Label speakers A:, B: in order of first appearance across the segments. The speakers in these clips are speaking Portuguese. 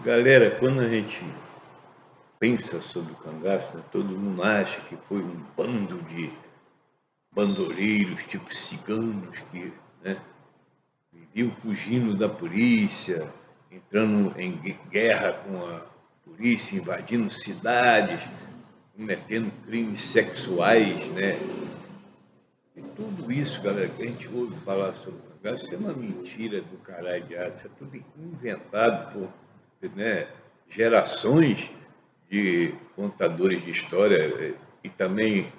A: Galera, quando a gente pensa sobre o cangaço, né, todo mundo acha que foi um bando de bandoleiros, tipo ciganos, que, né, viviam fugindo da polícia, entrando em guerra com a polícia, invadindo cidades, cometendo crimes sexuais, né? E tudo isso, galera, que a gente ouve falar sobre o cangaço, isso é uma mentira do caralho de asa, isso é tudo inventado por, né, gerações de contadores de história, e também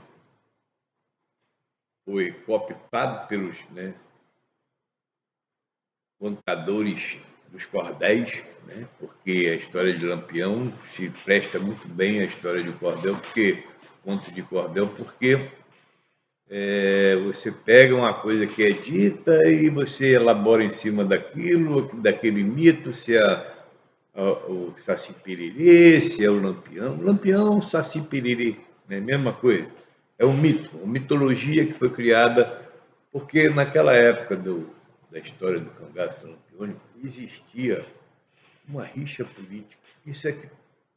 A: foi cooptado pelos, né, contadores dos cordéis, né, porque a história de Lampião se presta muito bem à história de cordel, porque conto de cordel, porque você pega uma coisa que é dita e você elabora em cima daquilo, daquele mito, se é o Saci Pererê, se é o Lampião. Lampião, Saci Pererê, né? Mesma coisa. É um mito, uma mitologia que foi criada porque naquela época da história do cangaço lampiônico existia uma rixa política. Isso é que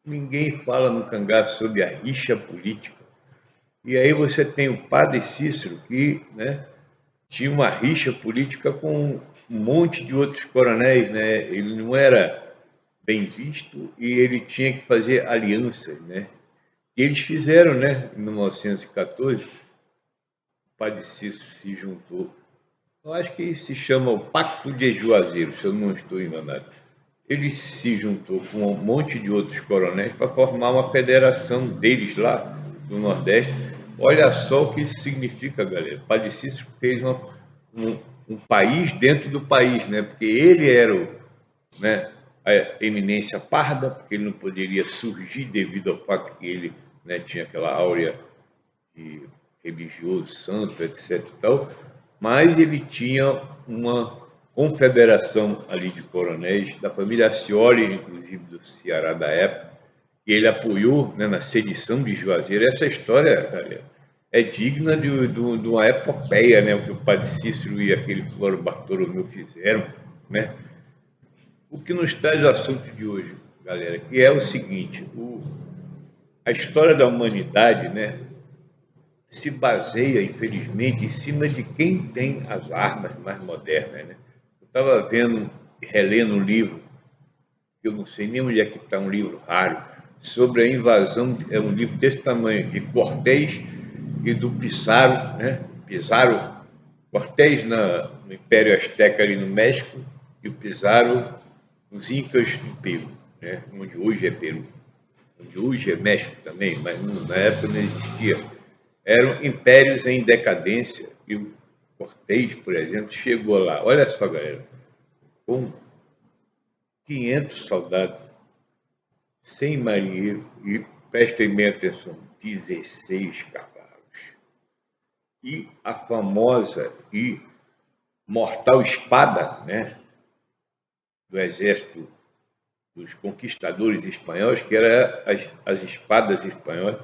A: ninguém fala no cangaço sobre a rixa política. E aí você tem o padre Cícero, que, né, tinha uma rixa política com um monte de outros coronéis, né? Ele não era bem visto e ele tinha que fazer alianças, né? E eles fizeram, né? Em 1914, o padre Cícero se juntou. Eu acho que isso se chama o Pacto de Juazeiro, se eu não estou enganado. Ele se juntou com um monte de outros coronéis para formar uma federação deles lá no Nordeste. Olha só o que isso significa, galera. Padre Cícero fez um país dentro do país, né? Porque ele era né, a eminência parda, porque ele não poderia surgir devido ao fato que ele, né, tinha aquela áurea de religioso, santo, etc. e tal, mas ele tinha uma confederação ali de coronéis, da família Ascioli, inclusive do Ceará da época, que ele apoiou, né, na sedição de Juazeiro. Essa história, galera, é digna de uma epopeia, né, o que o padre Cícero e aquele Floro Bartolomeu fizeram, né? O que nos traz o assunto de hoje, galera, que é o seguinte: a história da humanidade, né, se baseia, infelizmente, em cima de quem tem as armas mais modernas, né? Eu estava vendo, relendo um livro, que eu não sei nem onde é que está, um livro raro, sobre a invasão, é um livro desse tamanho, de Cortés e do Pizarro, né? Pizarro, Cortés no Império Azteca ali no México, e o Pizarro nos Incas no Peru, né? Onde hoje é Peru, onde hoje é México também, mas na época não existia. Eram impérios em decadência e o Cortés, por exemplo, chegou lá. Olha só, galera, com 500 soldados, 100 marinheiros e, prestem bem atenção, 16 cavalos. E a famosa e mortal espada, né, do exército dos conquistadores espanhóis, que eram as espadas espanholas,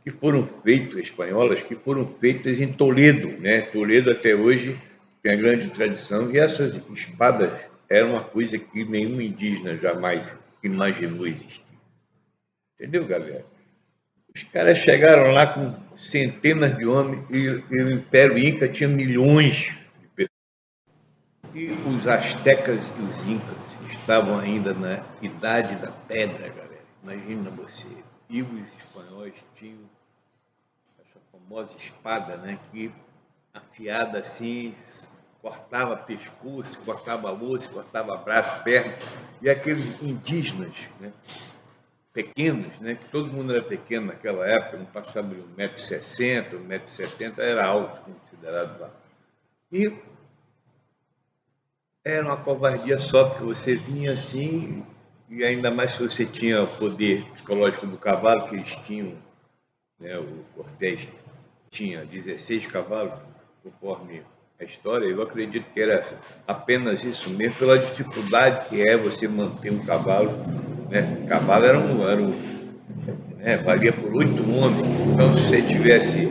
A: que foram feitas, espanholas, que foram feitas em Toledo, né? Toledo até hoje tem a grande tradição, e essas espadas eram uma coisa que nenhum indígena jamais imaginou existir. Entendeu, galera? Os caras chegaram lá com centenas de homens e o Império Inca tinha milhões de pessoas. E os astecas e os incas estavam ainda na idade da pedra, galera. Imagina você. E os espanhóis tinham essa famosa espada, né, que afiada assim, cortava pescoço, cortava osso, cortava braço, perna, e aqueles indígenas, né, pequenos, né, que todo mundo era pequeno naquela época, não passava de 1,60 m, 1,70 m, era alto, considerado lá. E era uma covardia só, porque você vinha assim, e ainda mais se você tinha o poder psicológico do cavalo, que eles tinham, né, o Cortés tinha 16 cavalos, conforme a história. Eu acredito que era apenas isso mesmo, pela dificuldade que é você manter um cavalo, né? O cavalo né, valia por 8 homens, então se você tivesse,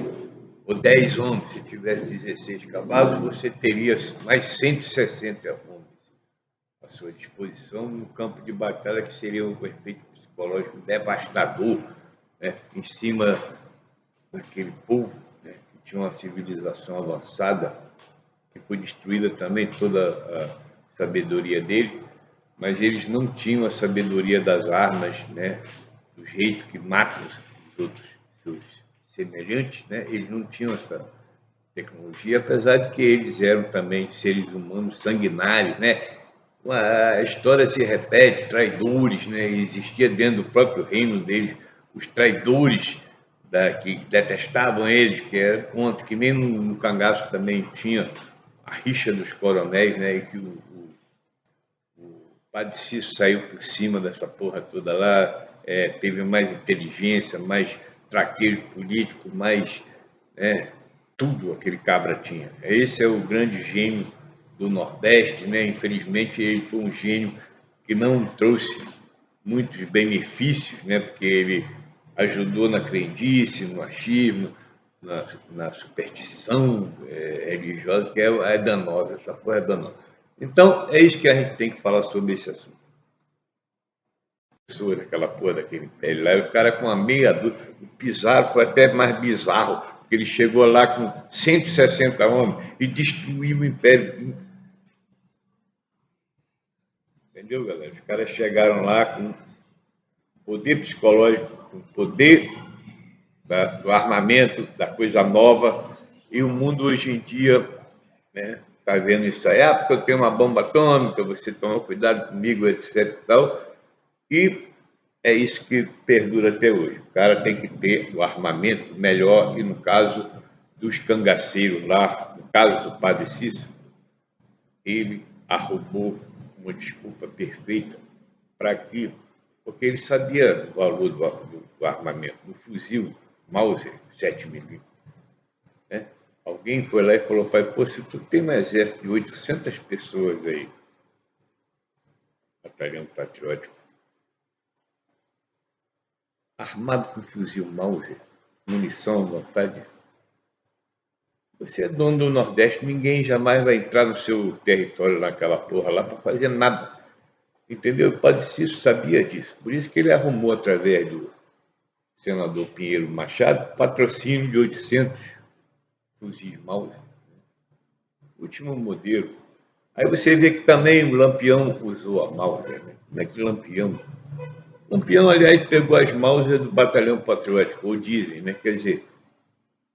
A: ou 10 homens, se tivesse 16 cavalos, você teria mais 160 homens à sua disposição no campo de batalha, que seria um efeito psicológico devastador, né, em cima daquele povo, né, que tinha uma civilização avançada, que foi destruída também toda a sabedoria dele, mas eles não tinham a sabedoria das armas, né, do jeito que matam os outros seus semelhantes, né, eles não tinham essa tecnologia, apesar de que eles eram também seres humanos sanguinários, né? A história se repete, traidores, né? Existia dentro do próprio reino deles os traidores que detestavam eles, que era contra, que nem no cangaço também tinha a rixa dos coronéis, né? E que o Padre Cícero saiu por cima dessa porra toda lá, teve mais inteligência, mais traquejo político, mais, né, tudo aquele cabra tinha. Esse é o grande gênio do Nordeste, né? Infelizmente ele foi um gênio que não trouxe muitos benefícios, né? Porque ele ajudou na crendice, no achismo, na superstição religiosa, que é danosa, essa porra é danosa. Então, é isso que a gente tem que falar sobre esse assunto. Aquela porra daquele império lá, o cara com uma meia dúzia, o Pizarro foi até mais bizarro, porque ele chegou lá com 160 homens e destruiu o império. Entendeu, galera? Os caras chegaram lá com poder psicológico, com poder do armamento, da coisa nova, e o mundo hoje em dia, né, está vendo isso aí, porque eu tenho uma bomba atômica, você toma cuidado comigo, etc. e tal. E é isso que perdura até hoje. O cara tem que ter o armamento melhor, e no caso dos cangaceiros lá, no caso do Padre Cícero, ele arrumou uma desculpa perfeita para aquilo, porque ele sabia o valor do armamento, do fuzil Mauser 7mm. Né? Alguém foi lá e falou, pai, pô, se tu tem um exército de 800 pessoas aí, batalhão patriótico, armado com fuzil Mauser, munição à vontade, você é dono do Nordeste, ninguém jamais vai entrar no seu território naquela porra lá para fazer nada. Entendeu? O Padre Cícero sabia disso. Por isso que ele arrumou, através do senador Pinheiro Machado, patrocínio de 800 fuzis Mauser. Último modelo. Aí você vê que também o Lampião usou a Mauser. Né? Como é que Lampião? Lampião, aliás, pegou as Mauser do Batalhão Patriótico, ou dizem, né? Quer dizer,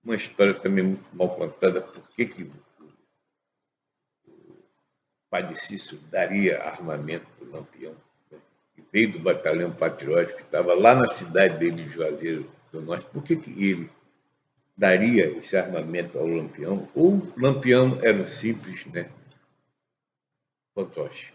A: uma história também muito mal contada. Por que o Padre Cícero daria armamento para o Lampião? Né? Que veio do Batalhão Patriótico, que estava lá na cidade dele, de Juazeiro do Norte. Por que ele daria esse armamento ao Lampião? Ou o Lampião era um simples, né, fantoche?